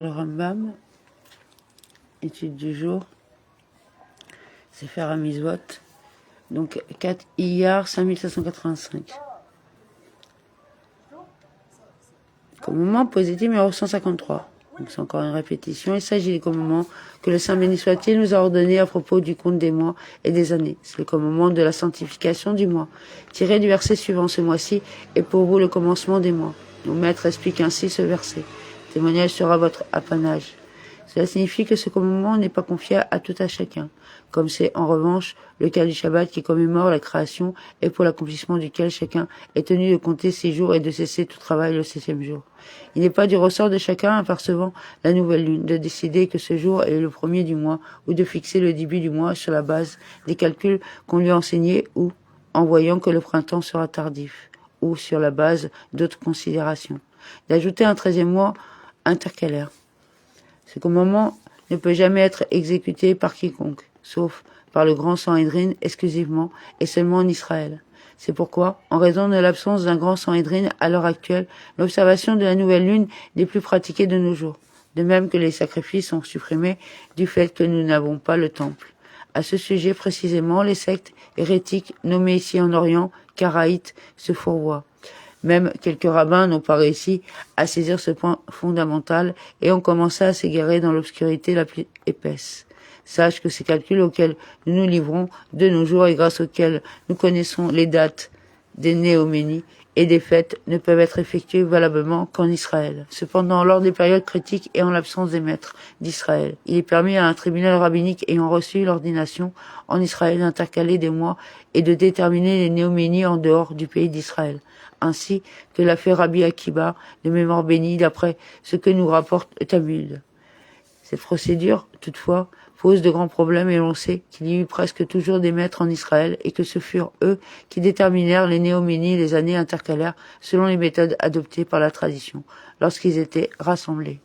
Le Rambam, étude du jour, c'est faire un misvot, donc 4 Iyar 5785. Commandement positif numéro 153. Donc c'est encore une répétition. Il s'agit des commandements que le Saint béni soit-il nous a ordonnés à propos du compte des mois et des années. C'est le commandement de la sanctification du mois. Tiré du verset suivant, ce mois-ci est pour vous le commencement des mois. Nos maîtres expliquent ainsi ce verset. Le témoignage sera votre apanage. Cela signifie que ce commandement n'est pas confié à tout à chacun, comme c'est en revanche le cas du Shabbat qui commémore la création et pour l'accomplissement duquel chacun est tenu de compter 6 jours et de cesser tout travail le 7e jour. Il n'est pas du ressort de chacun, apercevant la nouvelle lune, de décider que ce jour est le premier du mois ou de fixer le début du mois sur la base des calculs qu'on lui a enseignés ou en voyant que le printemps sera tardif ou sur la base d'autres considérations. D'ajouter un 13e mois intercalaire. Ce commandement ne peut jamais être exécuté par quiconque, sauf par le grand Sanhédrin exclusivement et seulement en Israël. C'est pourquoi, en raison de l'absence d'un grand Sanhédrin à l'heure actuelle, l'observation de la nouvelle lune n'est plus pratiquée de nos jours, de même que les sacrifices sont supprimés du fait que nous n'avons pas le temple. À ce sujet précisément, les sectes hérétiques nommées ici en Orient, karaïtes, se fourvoient. Même quelques rabbins n'ont pas réussi à saisir ce point fondamental et ont commencé à s'égarer dans l'obscurité la plus épaisse. Sache que ces calculs auxquels nous nous livrons de nos jours et grâce auxquels nous connaissons les dates des néoménies et des fêtes ne peuvent être effectués valablement qu'en Israël. Cependant, lors des périodes critiques et en l'absence des maîtres d'Israël, il est permis à un tribunal rabbinique ayant reçu l'ordination en Israël d'intercaler des mois et de déterminer les néoménies en dehors du pays d'Israël, ainsi que l'a fait Rabbi Akiba, de mémoire bénie, d'après ce que nous rapporte Talmud. Cette procédure, toutefois, pose de grands problèmes et l'on sait qu'il y eut presque toujours des maîtres en Israël et que ce furent eux qui déterminèrent les néoménies et les années intercalaires selon les méthodes adoptées par la tradition, lorsqu'ils étaient rassemblés.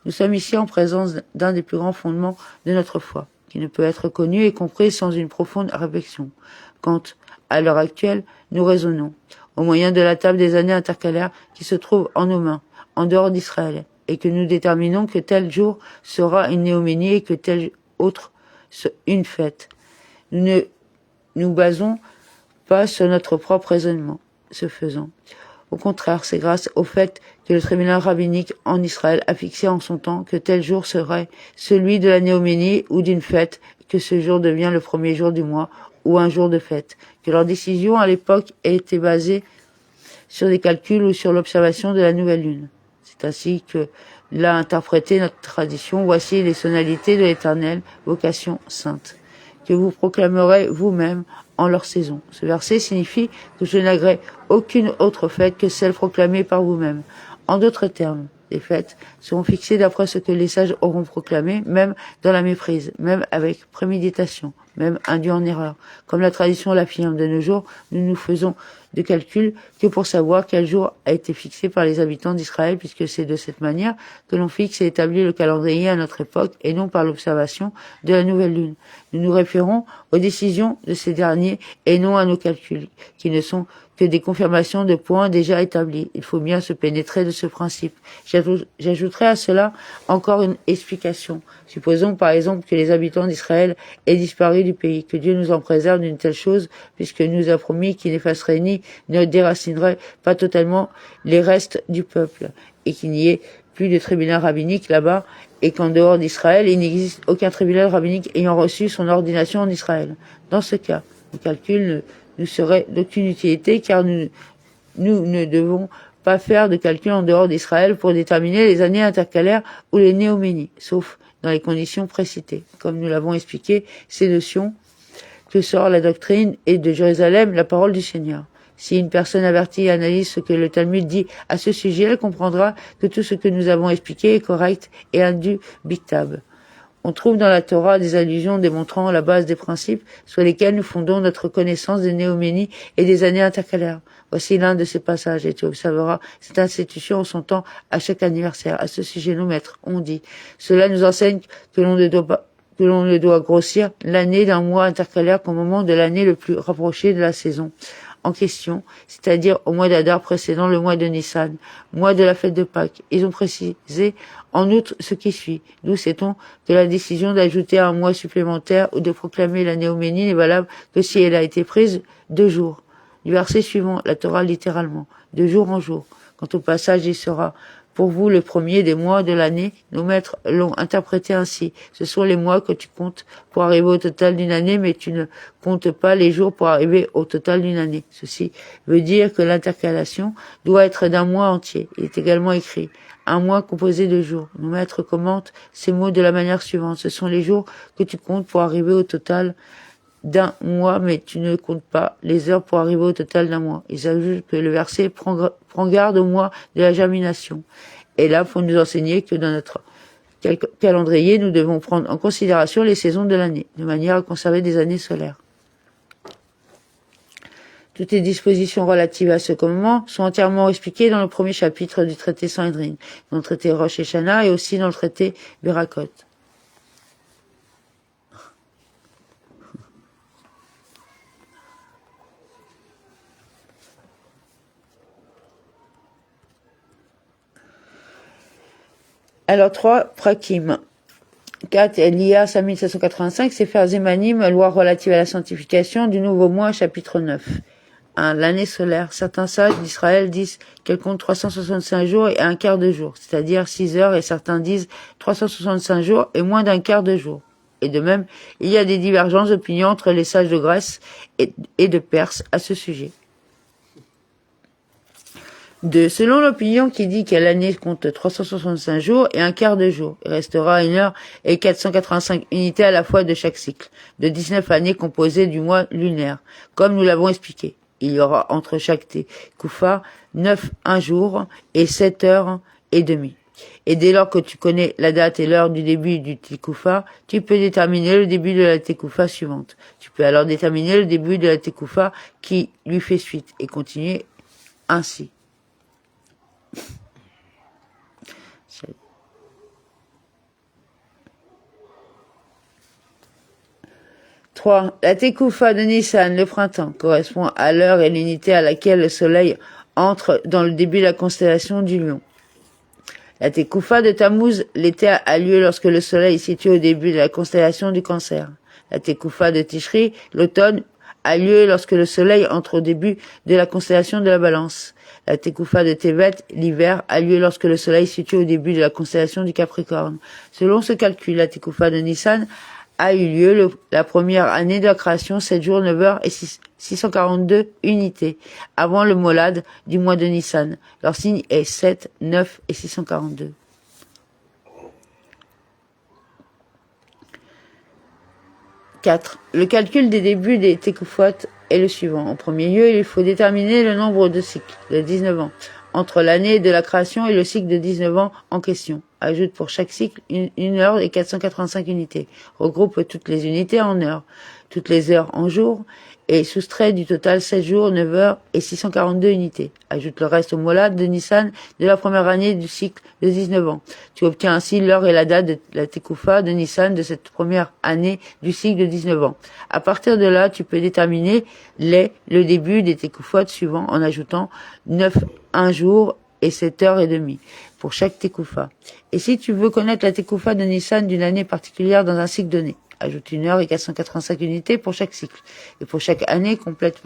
Nous sommes ici en présence d'un des plus grands fondements de notre foi, qui ne peut être connu et compris sans une profonde réflexion. Quand, à l'heure actuelle, nous raisonnons, au moyen de la table des années intercalaires qui se trouve en nos mains, en dehors d'Israël, et que nous déterminons que tel jour sera une néoménie et que tel autre une fête. Nous ne nous basons pas sur notre propre raisonnement, ce faisant. Au contraire, c'est grâce au fait que le tribunal rabbinique en Israël a fixé en son temps que tel jour serait celui de la néoménie ou d'une fête, que ce jour devient le premier jour du mois ou un jour de fête, que leur décision à l'époque a été basée sur des calculs ou sur l'observation de la nouvelle lune. C'est ainsi que l'a interprété notre tradition. Voici les sonalités de l'Éternel, vocation sainte, que vous proclamerez vous-même en leur saison. Ce verset signifie que je n'agrée aucune autre fête que celle proclamée par vous-même. En d'autres termes, les fêtes seront fixées d'après ce que les sages auront proclamé, même dans la méprise, même avec préméditation, même induit en erreur. Comme la tradition l'affirme de nos jours, nous nous faisons de calcul que pour savoir quel jour a été fixé par les habitants d'Israël, puisque c'est de cette manière que l'on fixe et établit le calendrier à notre époque et non par l'observation de la nouvelle lune. Nous nous référons aux décisions de ces derniers et non à nos calculs, qui ne sont que des confirmations de points déjà établis. Il faut bien se pénétrer de ce principe. J'ajouterai à cela encore une explication. Supposons par exemple que les habitants d'Israël aient disparu du pays, que Dieu nous en préserve d'une telle chose, puisque nous a promis qu'il n'effacerait ni ne déracinerait pas totalement les restes du peuple, et qu'il n'y ait plus de tribunal rabbinique là-bas, et qu'en dehors d'Israël, il n'existe aucun tribunal rabbinique ayant reçu son ordination en Israël. Dans ce cas, le calcul ne serait d'aucune utilité, car nous ne devons pas faire de calcul en dehors d'Israël pour déterminer les années intercalaires ou les néoménies, sauf dans les conditions précitées. Comme nous l'avons expliqué, ces notions que sort la doctrine et de Jérusalem la parole du Seigneur. Si une personne avertie analyse ce que le Talmud dit à ce sujet, elle comprendra que tout ce que nous avons expliqué est correct et indubitable. On trouve dans la Torah des allusions démontrant la base des principes sur lesquels nous fondons notre connaissance des néoménies et des années intercalaires. Voici l'un de ces passages, et tu observeras cette institution en son temps à chaque anniversaire. À ce sujet, nos maîtres ont dit, cela nous enseigne que l'on ne doit grossir l'année d'un mois intercalaire qu'au moment de l'année le plus rapproché de la saison. en question, c'est-à-dire au mois d'Adar précédant le mois de Nissan, mois de la fête de Pâques. Ils ont précisé en outre ce qui suit. D'où sait-on que la décision d'ajouter un mois supplémentaire ou de proclamer la néoménie n'est valable que si elle a été prise 2 jours. Du verset suivant, la Torah littéralement, de jour en jour. Quant au passage, il sera pour vous le premier des mois de l'année. Nos maîtres l'ont interprété ainsi. Ce sont les mois que tu comptes pour arriver au total d'une année, mais tu ne comptes pas les jours pour arriver au total d'une année. Ceci veut dire que l'intercalation doit être d'un mois entier. Il est également écrit un mois composé de jours. Nos maîtres commentent ces mots de la manière suivante. Ce sont les jours que tu comptes pour arriver au total d'un mois, mais tu ne comptes pas les heures pour arriver au total d'un mois. Ils ajoutent que le verset prend garde au mois de la germination. Et là, pour nous enseigner que dans notre calendrier, nous devons prendre en considération les saisons de l'année, de manière à conserver des années solaires. Toutes les dispositions relatives à ce commandement sont entièrement expliquées dans le premier chapitre du traité Sanhedrin, dans le traité Rosh Hashanah et aussi dans le traité Berakot. Alors 3, Prakim. 4, Elia 5785, Sefer Zemanim, loi relative à la sanctification du nouveau mois, chapitre 9. 1. L'année solaire. Certains sages d'Israël disent qu'elle compte 365 jours et un quart de jour, c'est-à-dire 6 heures, et certains disent 365 jours et moins d'un quart de jour. Et de même, il y a des divergences d'opinion entre les sages de Grèce et de Perse à ce sujet. 2. Selon l'opinion qui dit que l'année compte 365 jours et un quart de jour, il restera 1 heure et 485 unités à la fois de chaque cycle, de 19 années composées du mois lunaire, comme nous l'avons expliqué. Il y aura entre chaque Tekoufa 9 un jour et 7 heures et demie. Et dès lors que tu connais la date et l'heure du début du Tekoufa, tu peux déterminer le début de la Tekoufa suivante. Tu peux alors déterminer le début de la Tekoufa qui lui fait suite et continuer ainsi. 3. La Tekoufa de Nissan, le printemps, correspond à l'heure et l'unité à laquelle le soleil entre dans le début de la constellation du Lion. La Tekoufa de Tammuz, l'été, a lieu lorsque le soleil est situé au début de la constellation du Cancer. La Tekoufa de Tishri, l'automne, a lieu lorsque le soleil entre au début de la constellation de la Balance. La Tekoufa de Tevet, l'hiver, a lieu lorsque le soleil est situé au début de la constellation du Capricorne. Selon ce calcul, la Tekoufa de Nissan a eu lieu la première année de la création, 7 jours, 9 heures et 642 unités, avant le molad du mois de Nissan. Leur signe est 7, 9 et 642. « 4. Le calcul des débuts des Tekoufot est le suivant. En premier lieu, il faut déterminer le nombre de cycles, de 19 ans, entre l'année de la création et le cycle de 19 ans en question. Ajoute pour chaque cycle 1 heure et 485 unités. Regroupe toutes les unités en heures, toutes les heures en jours, et soustrait du total 7 jours, 9 heures et 642 unités. Ajoute le reste au molad de Nissan de la première année du cycle de 19 ans. Tu obtiens ainsi l'heure et la date de la Tekoufa de Nissan de cette première année du cycle de 19 ans. À partir de là, tu peux déterminer le début des Tekoufot suivants en ajoutant 9 un jour et 7 heures et demie pour chaque Tekoufa. Et si tu veux connaître la Tekoufa de Nissan d'une année particulière dans un cycle donné, ajoute 1 heure et 485 unités pour chaque cycle. Et pour chaque année complète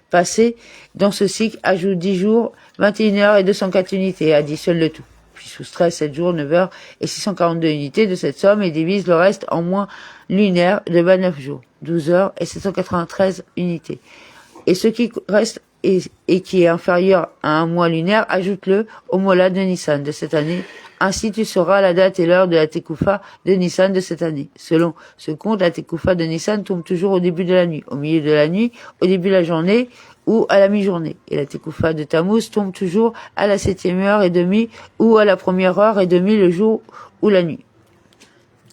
passée dans ce cycle, ajoute 10 jours, 21 heures et 204 unités et additionne le tout. Puis soustrait 7 jours, 9 heures et 642 unités de cette somme et divise le reste en mois lunaire de 29 jours, 12 heures et 793 unités. Et ce qui reste et qui est inférieur à un mois lunaire, ajoute-le au molad de Nissan de cette année. Ainsi, tu sauras la date et l'heure de la Tekoufa de Nissan de cette année. Selon ce compte, la Tekoufa de Nissan tombe toujours au début de la nuit, au milieu de la nuit, au début de la journée ou à la mi-journée. Et la Tekoufa de Tammuz tombe toujours à la 7e heure et demie ou à la 1e heure et demie le jour ou la nuit.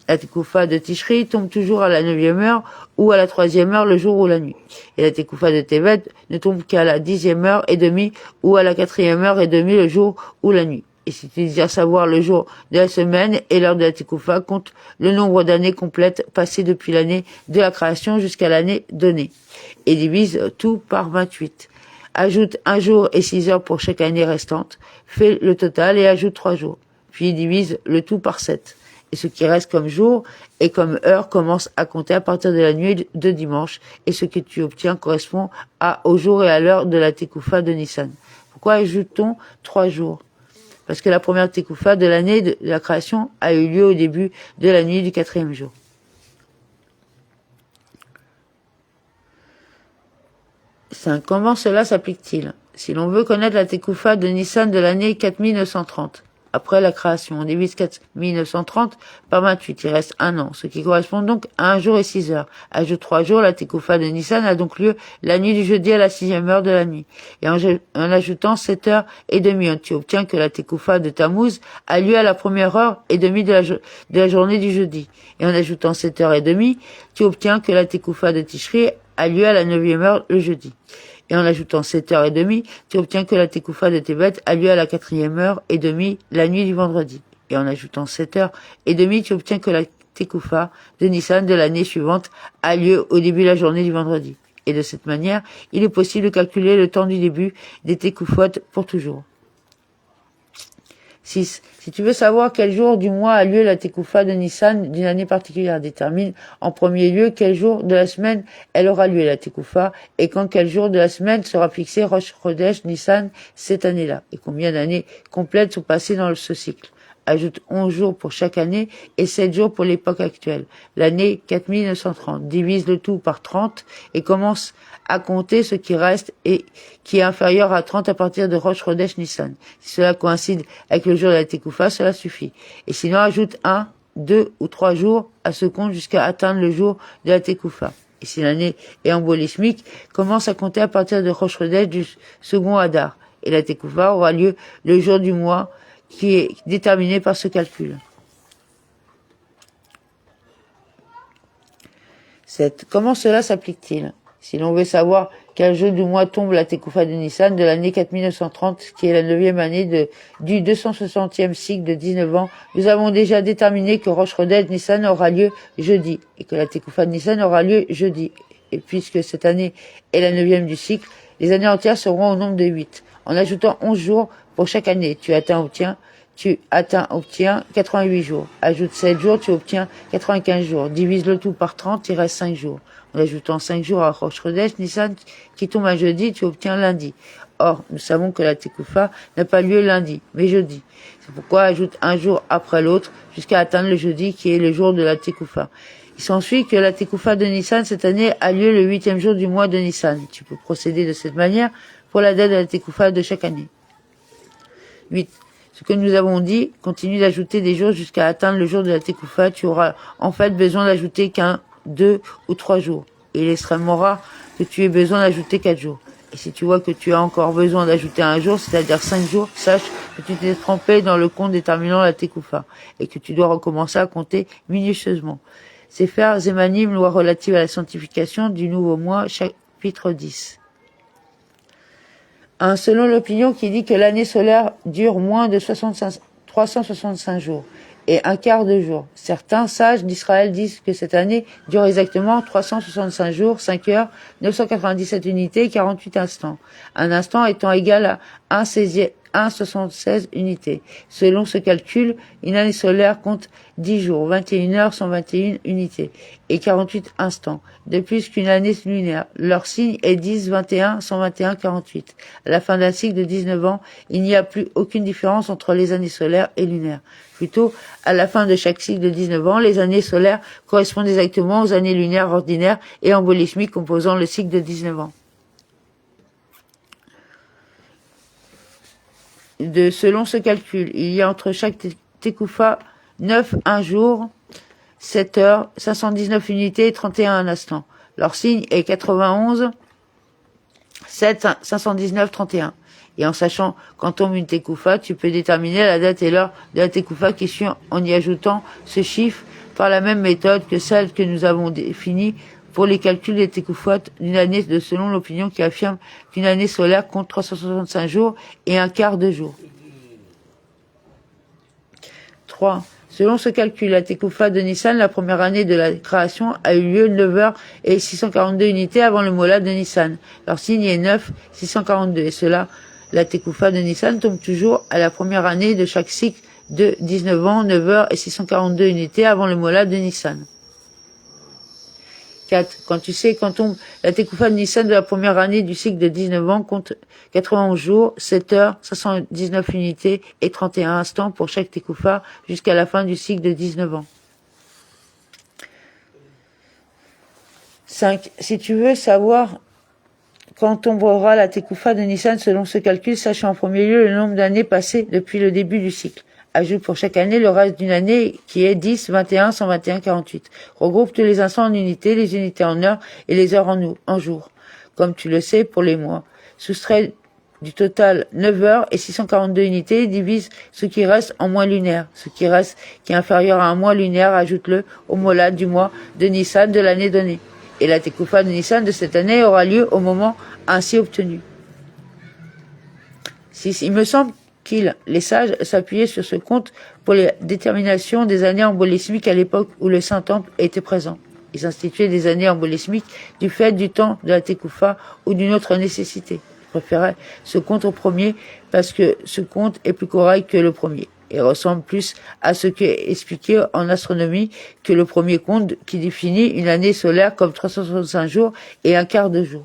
La Tekoufa de Tishri tombe toujours à la 9e heure ou à la 3e heure le jour ou la nuit. Et la Tekoufa de Tevet ne tombe qu'à la 10e heure et demie ou à la 4e heure et demie le jour ou la nuit. Et si tu désires savoir le jour de la semaine et l'heure de la Tekoufa, compte le nombre d'années complètes passées depuis l'année de la création jusqu'à l'année donnée. Et divise tout par 28. Ajoute 1 jour et 6 heures pour chaque année restante. Fais le total et ajoute 3 jours. Puis divise le tout par 7. Et ce qui reste comme jour et comme heure commence à compter à partir de la nuit de dimanche. Et ce que tu obtiens correspond au jour et à l'heure de la Tekoufa de Nissan. Pourquoi ajoute-t-on 3 jours? Parce que la première Tekoufa de l'année de la création a eu lieu au début de la nuit du 4e jour. 5. Comment cela s'applique-t-il? Si l'on veut connaître la Tekoufa de Nissan de l'année 4930, après la création, on divise 4930 par 28, il reste 1 an, ce qui correspond donc à 1 jour et 6 heures. Ajoute 3 jours, la Tekoufa de Nissan a donc lieu la nuit du jeudi à la 6e heure de la nuit. Et en ajoutant 7 heures et demie, tu obtiens que la Tekoufa de Tammuz a lieu à la 1e heure et demie de la journée du jeudi. Et en ajoutant 7 heures et demie, tu obtiens que la Tekoufa de Tishri a lieu à la 9e heure le jeudi. Et en ajoutant 7 heures et demie, tu obtiens que la Tekoufa de Tébet a lieu à la 4e heure et demie la nuit du vendredi. Et en ajoutant 7 heures et demie, tu obtiens que la Tekoufa de Nissan de l'année suivante a lieu au début de la journée du vendredi. Et de cette manière, il est possible de calculer le temps du début des Tekoufot pour toujours. 6. Si tu veux savoir quel jour du mois a lieu la Tekoufa de Nissan d'une année particulière, détermine en premier lieu quel jour de la semaine elle aura lieu la Tekoufa et quand quel jour de la semaine sera fixé Rosh Chodesh Nissan cette année-là et combien d'années complètes sont passées dans ce cycle. Ajoute 11 jours pour chaque année et 7 jours pour l'époque actuelle. L'année 4930. Divise le tout par 30 et commence à compter ce qui reste et qui est inférieur à 30 à partir de Rosh Chodesh Nissan. Si cela coïncide avec le jour de la Tekoufa, cela suffit. Et sinon, ajoute 1, 2 ou 3 jours à ce compte jusqu'à atteindre le jour de la Tekoufa. Et si l'année est embolismique, commence à compter à partir de Rosh Chodesh du second Hadar. Et la Tekoufa aura lieu le jour du mois qui est déterminé par ce calcul. 7. Comment cela s'applique-t-il? Si l'on veut savoir quel jour du mois tombe la Tekoufa de Nissan de l'année 4930, qui est la 9e année du 260e cycle de 19 ans, nous avons déjà déterminé que Rosh Chodesh Nissan aura lieu jeudi, et que la Tekoufa de Nissan aura lieu jeudi. Et puisque cette année est la 9e du cycle, les années entières seront au nombre de 8. En ajoutant 11 jours pour chaque année, tu obtiens 88 jours. Ajoute 7 jours, tu obtiens 95 jours. Divise le tout par 30, il reste 5 jours. En ajoutant 5 jours à Rosh Chodesh Nissan, qui tombe un jeudi, tu obtiens lundi. Or, nous savons que la Tekoufa n'a pas lieu lundi, mais jeudi. C'est pourquoi ajoute un jour après l'autre, jusqu'à atteindre le jeudi, qui est le jour de la Tekoufa. Il s'ensuit que la Tekoufa de Nissan, cette année, a lieu le 8e jour du mois de Nissan. Tu peux procéder de cette manière pour la date de la Tekoufa de chaque année. 8. Ce que nous avons dit, continue d'ajouter des jours jusqu'à atteindre le jour de la Tekoufa. Tu auras en fait besoin d'ajouter qu'un, 2 ou 3 jours. Et il est extrêmement rare que tu aies besoin d'ajouter 4 jours. Et si tu vois que tu as encore besoin d'ajouter un jour, c'est-à-dire 5 jours, sache que tu t'es trompé dans le compte déterminant la Tekoufa et que tu dois recommencer à compter minutieusement. Sefer Zemanim, loi relative à la sanctification du nouveau mois, chapitre 10. Selon l'opinion qui dit que l'année solaire dure moins de 365 jours et un quart de jour. Certains sages d'Israël disent que cette année dure exactement 365 jours, 5 heures, 997 unités et 48 instants. Un instant étant égal à 1,76 unités. Selon ce calcul, une année solaire compte 10 jours, 21 heures, 121 unités et 48 instants, de plus qu'une année lunaire. Leur signe est 10, 21, 121, 48. À la fin d'un cycle de 19 ans, il n'y a plus aucune différence entre les années solaires et lunaires. Plutôt, à la fin de chaque cycle de 19 ans, les années solaires correspondent exactement aux années lunaires ordinaires et embolismiques composant le cycle de 19 ans. Selon ce calcul, il y a entre chaque Tekoufa 9, 1 jour, 7 heures, 519 unités et 31 instants. Leur signe est 91, 7, 519, 31. Et en sachant quand tombe une Tekoufa, tu peux déterminer la date et l'heure de la Tekoufa qui suit en y ajoutant ce chiffre par la même méthode que celle que nous avons définie pour les calculs des Tekoufot d'une année selon l'opinion qui affirme qu'une année solaire compte 365 jours et un quart de jour. 3. Selon ce calcul, la Tekoufa de Nissan, la première année de la création, a eu lieu 9h et 642 unités avant le Molad de Nissan. Leur signe est 9, 642. Et cela, la Tekoufa de Nissan tombe toujours à la première année de chaque cycle de 19 ans, 9h et 642 unités avant le Molad de Nissan. 4. Quand tombe la Tekoufa de Nissan de la première année du cycle de 19 ans compte 91 jours, 7 heures, 519 unités et 31 instants pour chaque Tekoufa jusqu'à la fin du cycle de 19 ans. 5. Si tu veux savoir quand tombera la Tekoufa de Nissan selon ce calcul, sache en premier lieu le nombre d'années passées depuis le début du cycle. Ajoute pour chaque année le reste d'une année qui est 10, 21, 121, 48. Regroupe tous les instants en unités, les unités en heures et les heures en jours. Comme tu le sais pour les mois. Soustrait du total 9 heures et 642 unités, divise ce qui reste en mois lunaire. Ce qui reste qui est inférieur à un mois lunaire, ajoute-le au molad du mois de Nissan de l'année donnée. Et la Tekoufa de Nissan de cette année aura lieu au moment ainsi obtenu. 6. Il me semble les sages s'appuyaient sur ce compte pour la détermination des années embolismiques à l'époque où le Saint-Temple était présent. Ils instituaient des années embolismiques du fait du temps de la Tekoufa ou d'une autre nécessité. Je préférais ce compte au premier parce que ce compte est plus correct que le premier et ressemble plus à ce qui est expliqué en astronomie que le premier compte qui définit une année solaire comme 365 jours et un quart de jour.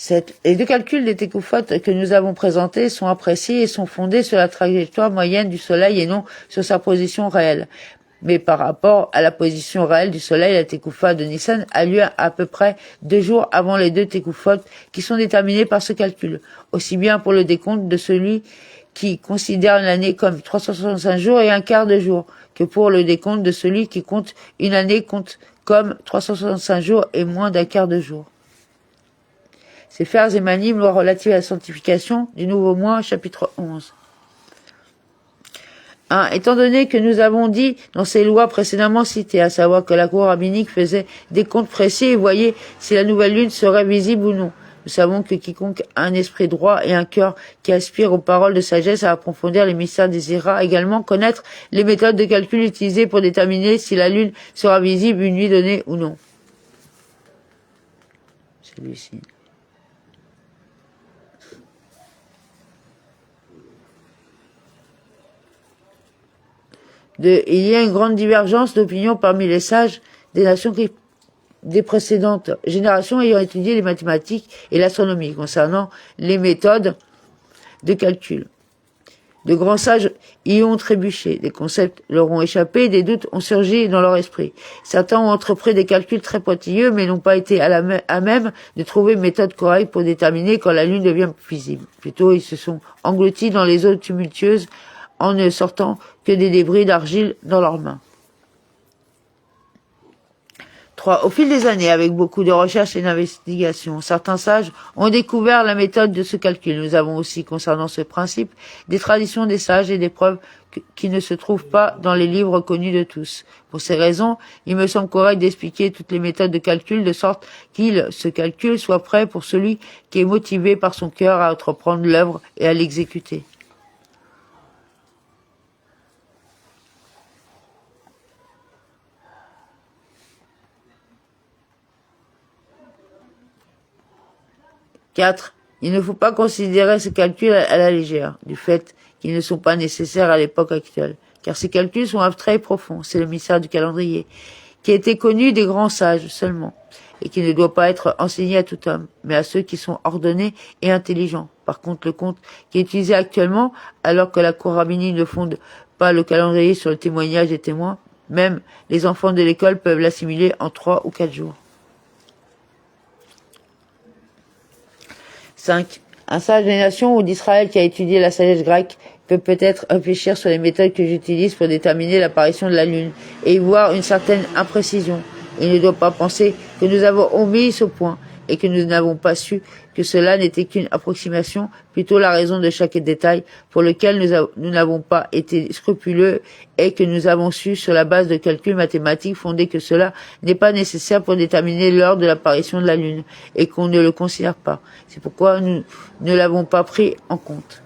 7. Les deux calculs des Tekoufot que nous avons présentés sont appréciés et sont fondés sur la trajectoire moyenne du Soleil et non sur sa position réelle. Mais par rapport à la position réelle du Soleil, la Tekoufa de Nissan a lieu à peu près 2 jours avant les deux Tekoufot qui sont déterminés par ce calcul, aussi bien pour le décompte de celui qui considère une année comme 365 jours et un quart de jour, que pour le décompte de celui qui compte une année compte comme 365 jours et moins d'un quart de jour. C'est Fers et Manim, loi relative à la sanctification du nouveau mois, chapitre 11. 1. Étant donné que nous avons dit dans ces lois précédemment citées, à savoir que la cour rabbinique faisait des comptes précis et voyait si la nouvelle lune serait visible ou non, nous savons que quiconque a un esprit droit et un cœur qui aspire aux paroles de sagesse à approfondir les mystères désirera également connaître les méthodes de calcul utilisées pour déterminer si la lune sera visible une nuit donnée ou non. Celui-ci. Il y a une grande divergence d'opinion parmi les sages des nations des précédentes générations ayant étudié les mathématiques et l'astronomie concernant les méthodes de calcul. De grands sages y ont trébuché, des concepts leur ont échappé, des doutes ont surgi dans leur esprit. Certains ont entrepris des calculs très pointilleux, mais n'ont pas été à même de trouver une méthode correcte pour déterminer quand la lune devient visible. Plutôt, ils se sont engloutis dans les eaux tumultueuses en ne sortant que des débris d'argile dans leurs mains. 3. Au fil des années, avec beaucoup de recherches et d'investigations, certains sages ont découvert la méthode de ce calcul. Nous avons aussi, concernant ce principe, des traditions des sages et des preuves qui ne se trouvent pas dans les livres connus de tous. Pour ces raisons, il me semble correct d'expliquer toutes les méthodes de calcul de sorte ce calcul soit prêt pour celui qui est motivé par son cœur à entreprendre l'œuvre et à l'exécuter. Il ne faut pas considérer ces calculs à la légère, du fait qu'ils ne sont pas nécessaires à l'époque actuelle, car ces calculs sont abstraits et profonds, c'est le mystère du calendrier, qui a été connu des grands sages seulement, et qui ne doit pas être enseigné à tout homme, mais à ceux qui sont ordonnés et intelligents. Par contre, le compte qui est utilisé actuellement, alors que la cour rabbinique ne fonde pas le calendrier sur le témoignage des témoins, même les enfants de l'école peuvent l'assimiler en 3 ou 4 jours. 5. Un sage des nations ou d'Israël qui a étudié la sagesse grecque peut peut-être réfléchir sur les méthodes que j'utilise pour déterminer l'apparition de la lune et y voir une certaine imprécision. Il ne doit pas penser que nous avons omis ce point et que nous n'avons pas su que cela n'était qu'une approximation, plutôt la raison de chaque détail pour lequel nous n'avons pas été scrupuleux et que nous avons su sur la base de calculs mathématiques fondés que cela n'est pas nécessaire pour déterminer l'heure de l'apparition de la lune et qu'on ne le considère pas. C'est pourquoi nous ne l'avons pas pris en compte.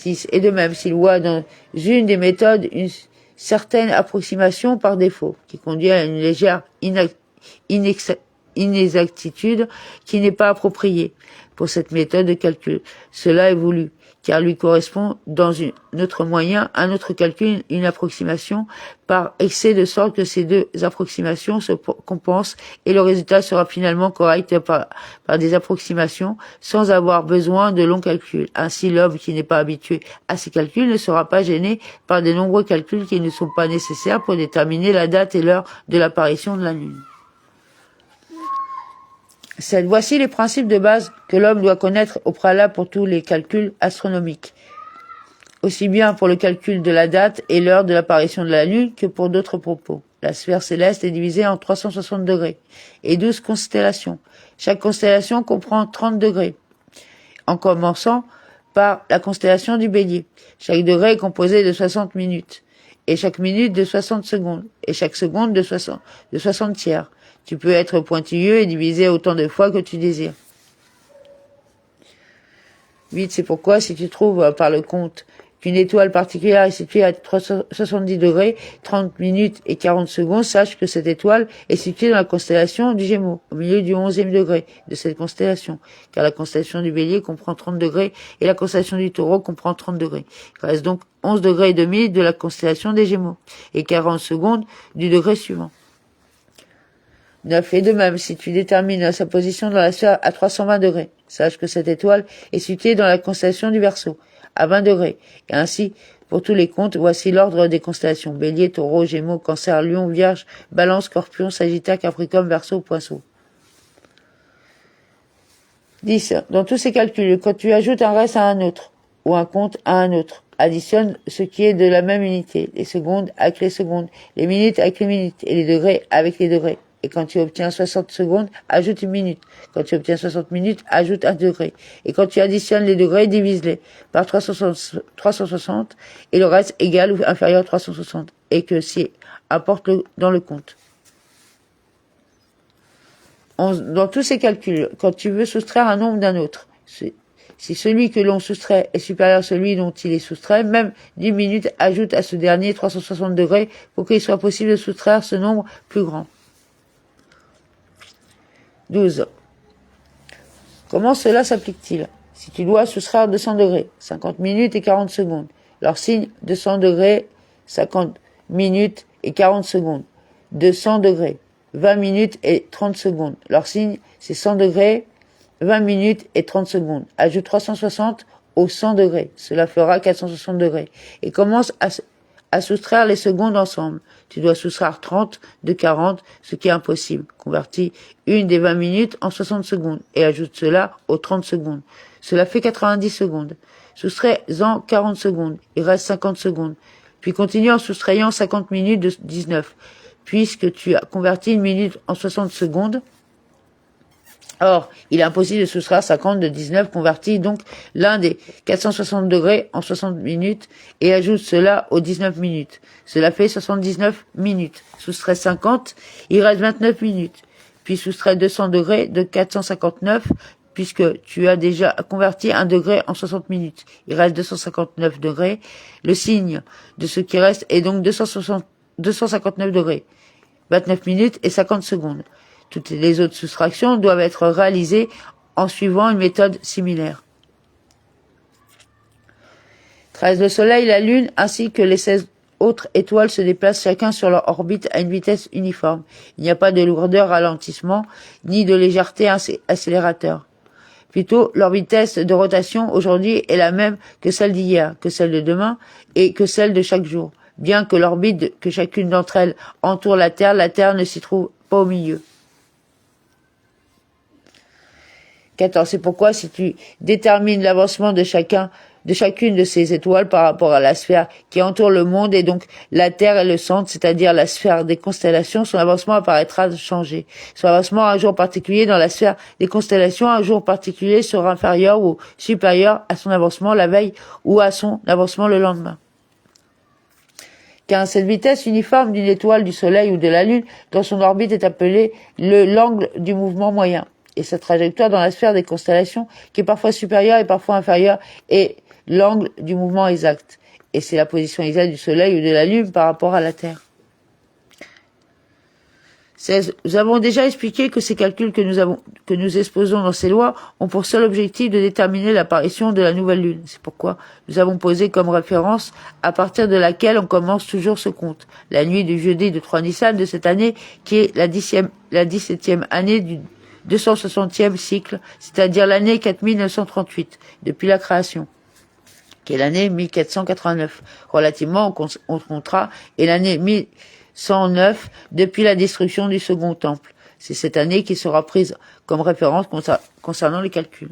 6. Et de même, s'il voit dans une des méthodes une certaine approximation par défaut, qui conduit à une légère inexactitude qui n'est pas appropriée pour cette méthode de calcul. Cela est voulu, car lui correspond dans un autre moyen, un autre calcul, une approximation par excès, de sorte que ces deux approximations se compensent et le résultat sera finalement correct par des approximations sans avoir besoin de longs calculs. Ainsi, l'homme qui n'est pas habitué à ces calculs ne sera pas gêné par de nombreux calculs qui ne sont pas nécessaires pour déterminer la date et l'heure de l'apparition de la Lune. Voici les principes de base que l'homme doit connaître au préalable pour tous les calculs astronomiques, aussi bien pour le calcul de la date et l'heure de l'apparition de la Lune que pour d'autres propos. La sphère céleste est divisée en 360 degrés et 12 constellations. Chaque constellation comprend 30 degrés, en commençant par la constellation du Bélier. Chaque degré est composé de 60 minutes, et chaque minute de 60 secondes, et chaque seconde de 60 tiers. Tu peux être pointilleux et diviser autant de fois que tu désires. 8. C'est pourquoi si tu trouves par le compte qu'une étoile particulière est située à 370 degrés, 30 minutes et 40 secondes, sache que cette étoile est située dans la constellation du Gémeaux, au milieu du 11e degré de cette constellation, car la constellation du Bélier comprend 30 degrés et la constellation du Taureau comprend 30 degrés. Il reste donc 11 degrés et demi de la constellation des Gémeaux et 40 secondes du degré suivant. 9. Et de même, si tu détermines sa position dans la sphère à 320 degrés, sache que cette étoile est située dans la constellation du Verseau, à 20 degrés. Et ainsi, pour tous les comptes, voici l'ordre des constellations. Bélier, Taureau, Gémeaux, Cancer, Lion, Vierge, Balance, Scorpion, Sagittaire, Capricorne, Verseau, Poisson. 10. Dans tous ces calculs, quand tu ajoutes un reste à un autre, ou un compte à un autre, additionne ce qui est de la même unité, les secondes avec les secondes, les minutes avec les minutes, et les degrés avec les degrés. Et quand tu obtiens 60 secondes, ajoute une minute. Quand tu obtiens 60 minutes, ajoute un degré. Et quand tu additionnes les degrés, divise-les par 360 et le reste égal ou inférieur à 360. Et que si apporte dans le compte. Dans tous ces calculs, quand tu veux soustraire un nombre d'un autre, si celui que l'on soustrait est supérieur à celui dont il est soustrait, même 10 minutes ajoute à ce dernier 360 degrés pour qu'il soit possible de soustraire ce nombre plus grand. 12. Comment cela s'applique-t-il? Si tu dois soustraire 200 degrés, 50 minutes et 40 secondes, leur signe 200 degrés, 50 minutes et 40 secondes. 200 degrés, 20 minutes et 30 secondes. Leur signe, c'est 100 degrés, 20 minutes et 30 secondes. Ajoute 360 aux 100 degrés. Cela fera 460 degrés. Et commence à soustraire les secondes ensemble. Tu dois soustraire 30 de 40, ce qui est impossible. Convertis une des 20 minutes en 60 secondes et ajoute cela aux 30 secondes. Cela fait 90 secondes. Soustrais-en 40 secondes. Il reste 50 secondes. Puis continue en soustrayant 50 minutes de 19. Puisque tu as converti une minute en 60 secondes, or, il est impossible de soustraire 50 de 19, convertis donc l'un des 460 degrés en 60 minutes et ajoute cela aux 19 minutes. Cela fait 79 minutes. Soustrait 50, il reste 29 minutes. Puis soustrait 200 degrés de 459, puisque tu as déjà converti un degré en 60 minutes. Il reste 259 degrés. Le signe de ce qui reste est donc 259 degrés, 29 minutes et 50 secondes. Toutes les autres soustractions doivent être réalisées en suivant une méthode similaire. 13. Le Soleil, la Lune, ainsi que les 16 autres étoiles se déplacent chacun sur leur orbite à une vitesse uniforme. Il n'y a pas de lourdeur ralentissement, ni de légèreté accélérateur. Plutôt, leur vitesse de rotation aujourd'hui est la même que celle d'hier, que celle de demain et que celle de chaque jour. Bien que l'orbite que chacune d'entre elles entoure la Terre ne s'y trouve pas au milieu. 14. C'est pourquoi si tu détermines l'avancement de chacune de ces étoiles par rapport à la sphère qui entoure le monde et donc la Terre est le centre, c'est-à-dire la sphère des constellations, son avancement apparaîtra changer. Son avancement à un jour particulier dans la sphère des constellations, un jour particulier sera inférieur ou supérieur à son avancement la veille ou à son avancement le lendemain. 15. Cette vitesse uniforme d'une étoile, du Soleil ou de la Lune dans son orbite est appelée l'angle du mouvement moyen. Et sa trajectoire dans la sphère des constellations, qui est parfois supérieure et parfois inférieure, est l'angle du mouvement exact. Et c'est la position exacte du Soleil ou de la Lune par rapport à la Terre. 16. Nous avons déjà expliqué que ces calculs que nous exposons dans ces lois ont pour seul objectif de déterminer l'apparition de la nouvelle lune. C'est pourquoi nous avons posé comme référence à partir de laquelle on commence toujours ce compte. La nuit du jeudi de 3 Nissan de cette année, qui est la 17e année du 260e cycle, c'est-à-dire l'année 4938, depuis la création, qui est l'année 1489, relativement au contrat, et l'année 1109 depuis la destruction du second temple. C'est cette année qui sera prise comme référence concernant les calculs.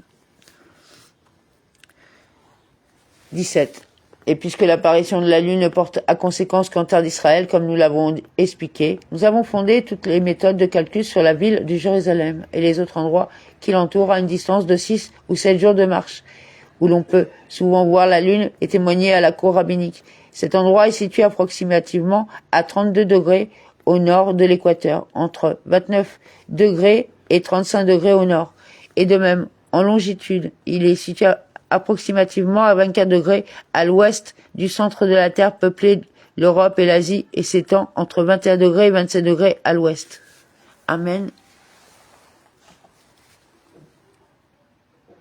17. Et puisque l'apparition de la Lune ne porte à conséquence qu'en terre d'Israël, comme nous l'avons expliqué, nous avons fondé toutes les méthodes de calcul sur la ville de Jérusalem et les autres endroits qui l'entourent à une distance de 6 ou 7 jours de marche, où l'on peut souvent voir la Lune et témoigner à la cour rabbinique. Cet endroit est situé approximativement à 32 degrés au nord de l'équateur, entre 29 degrés et 35 degrés au nord. Et de même, en longitude, il est situé approximativement à 24 degrés à l'ouest du centre de la Terre peuplée l'Europe et l'Asie et s'étend entre 21 degrés et 27 degrés à l'ouest. Amen.